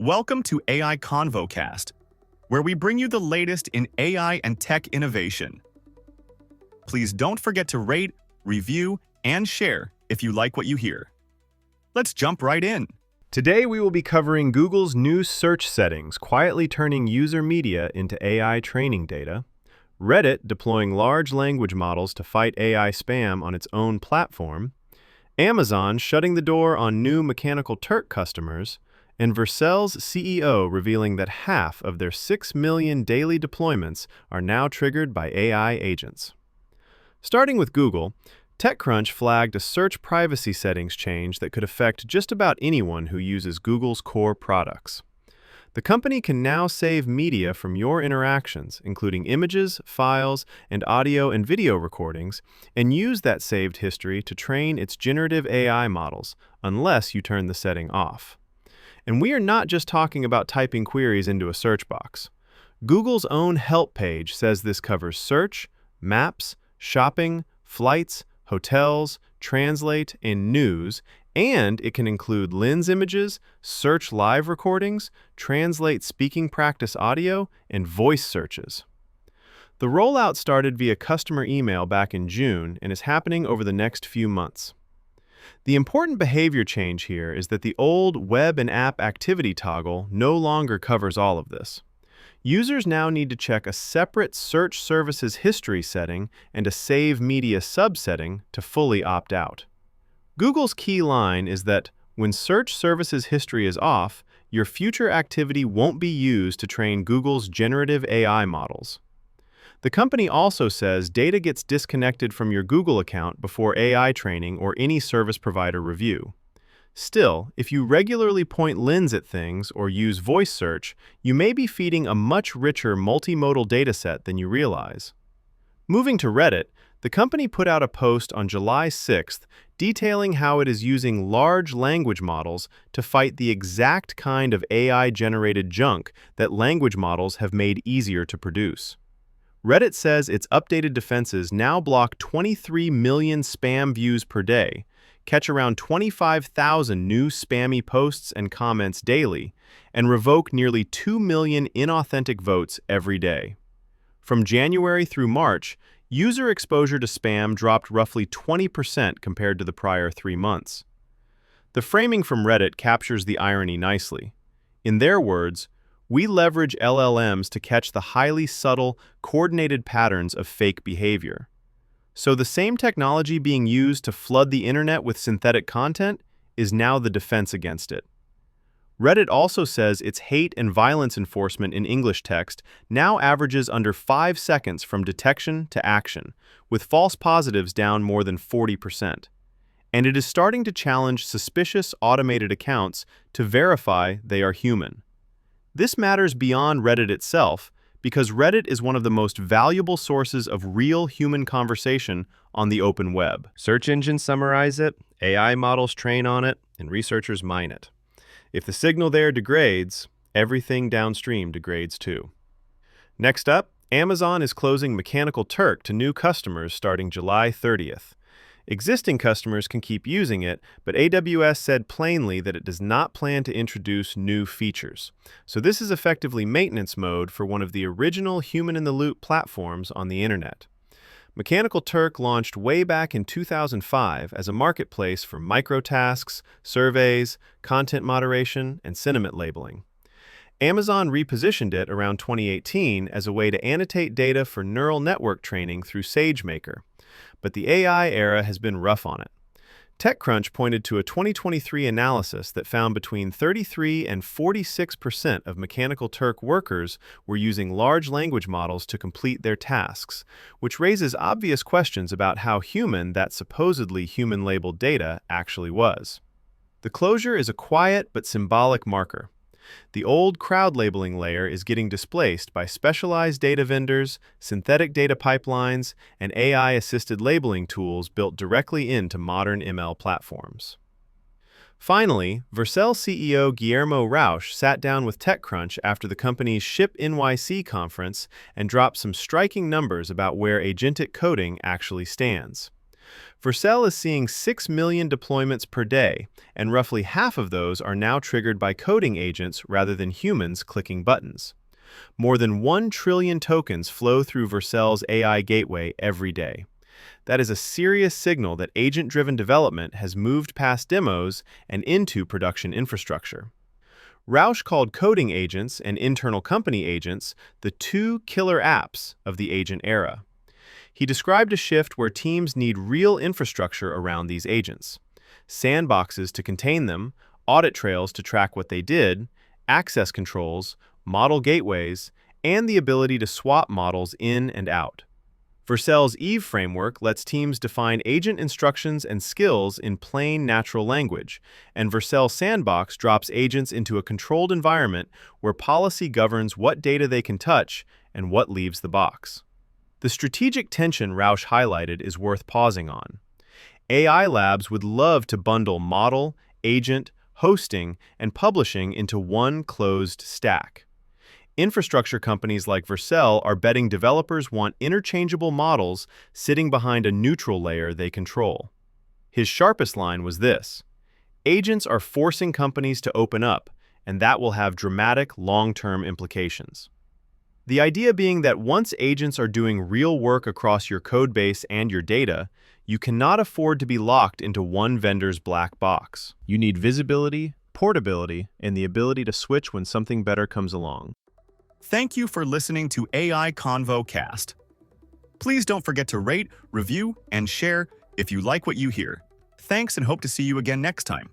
Welcome to AI ConvoCast, where we bring you the latest in AI and tech innovation. Please don't forget to rate, review, and share if you like what you hear. Let's jump right in. Today we will be covering Google's new search settings, quietly turning user media into AI training data, Reddit deploying large language models to fight AI spam on its own platform, Amazon shutting the door on new Mechanical Turk customers, and Vercel's CEO revealing that half of their 6 million daily deployments are now triggered by AI agents. Starting with Google, TechCrunch flagged a search privacy settings change that could affect just about anyone who uses Google's core products. The company can now save media from your interactions, including images, files, and audio and video recordings, and use that saved history to train its generative AI models, unless you turn the setting off. And we are not just talking about typing queries into a search box. Google's own help page says this covers search, maps, shopping, flights, hotels, translate, and news, and it can include lens images, search live recordings, translate speaking practice audio, and voice searches. The rollout started via customer email back in June and is happening over the next few months. The important behavior change here is that the old web and app activity toggle no longer covers all of this. Users now need to check a separate search services history setting and a save media subsetting to fully opt out. Google's key line is that when search services history is off, your future activity won't be used to train Google's generative AI models. The company also says data gets disconnected from your Google account before AI training or any service provider review. Still, if you regularly point lens at things or use voice search, you may be feeding a much richer multimodal dataset than you realize. Moving to Reddit, the company put out a post on July 6th detailing how it is using large language models to fight the exact kind of AI-generated junk that language models have made easier to produce. Reddit says its updated defenses now block 23 million spam views per day, catch around 25,000 new spammy posts and comments daily, and revoke nearly 2 million inauthentic votes every day. From January through March, user exposure to spam dropped roughly 20% compared to the prior 3 months. The framing from Reddit captures the irony nicely. In their words, "We leverage LLMs to catch the highly subtle, coordinated patterns of fake behavior." So the same technology being used to flood the internet with synthetic content is now the defense against it. Reddit also says its hate and violence enforcement in English text now averages under 5 seconds from detection to action, with false positives down more than 40%. And it is starting to challenge suspicious automated accounts to verify they are human. This matters beyond Reddit itself because Reddit is one of the most valuable sources of real human conversation on the open web. Search engines summarize it, AI models train on it, and researchers mine it. If the signal there degrades, everything downstream degrades too. Next up, Amazon is closing Mechanical Turk to new customers starting July 30th. Existing customers can keep using it, but AWS said plainly that it does not plan to introduce new features. So this is effectively maintenance mode for one of the original human-in-the-loop platforms on the internet. Mechanical Turk launched way back in 2005 as a marketplace for microtasks, surveys, content moderation, and sentiment labeling. Amazon repositioned it around 2018 as a way to annotate data for neural network training through SageMaker. But the AI era has been rough on it. TechCrunch pointed to a 2023 analysis that found between 33 and 46% of Mechanical Turk workers were using large language models to complete their tasks, which raises obvious questions about how human that supposedly human-labeled data actually was. The closure is a quiet but symbolic marker. The old crowd labeling layer is getting displaced by specialized data vendors, synthetic data pipelines, and AI-assisted labeling tools built directly into modern ML platforms. Finally, Vercel CEO Guillermo Rauch sat down with TechCrunch after the company's Ship NYC conference and dropped some striking numbers about where agentic coding actually stands. Vercel is seeing 6 million deployments per day, and roughly half of those are now triggered by coding agents rather than humans clicking buttons. More than 1 trillion tokens flow through Vercel's AI gateway every day. That is a serious signal that agent-driven development has moved past demos and into production infrastructure. Rausch called coding agents and internal company agents the two killer apps of the agent era. He described a shift where teams need real infrastructure around these agents: sandboxes to contain them, audit trails to track what they did, access controls, model gateways, and the ability to swap models in and out. Vercel's Eve framework lets teams define agent instructions and skills in plain natural language, and Vercel Sandbox drops agents into a controlled environment where policy governs what data they can touch and what leaves the box. The strategic tension Rausch highlighted is worth pausing on. AI labs would love to bundle model, agent, hosting, and publishing into one closed stack. Infrastructure companies like Vercel are betting developers want interchangeable models sitting behind a neutral layer they control. His sharpest line was this: agents are forcing companies to open up, and that will have dramatic long-term implications. The idea being that once agents are doing real work across your codebase and your data, you cannot afford to be locked into one vendor's black box. You need visibility, portability, and the ability to switch when something better comes along. Thank you for listening to AI Convo Cast. Please don't forget to rate, review, and share if you like what you hear. Thanks and hope to see you again next time.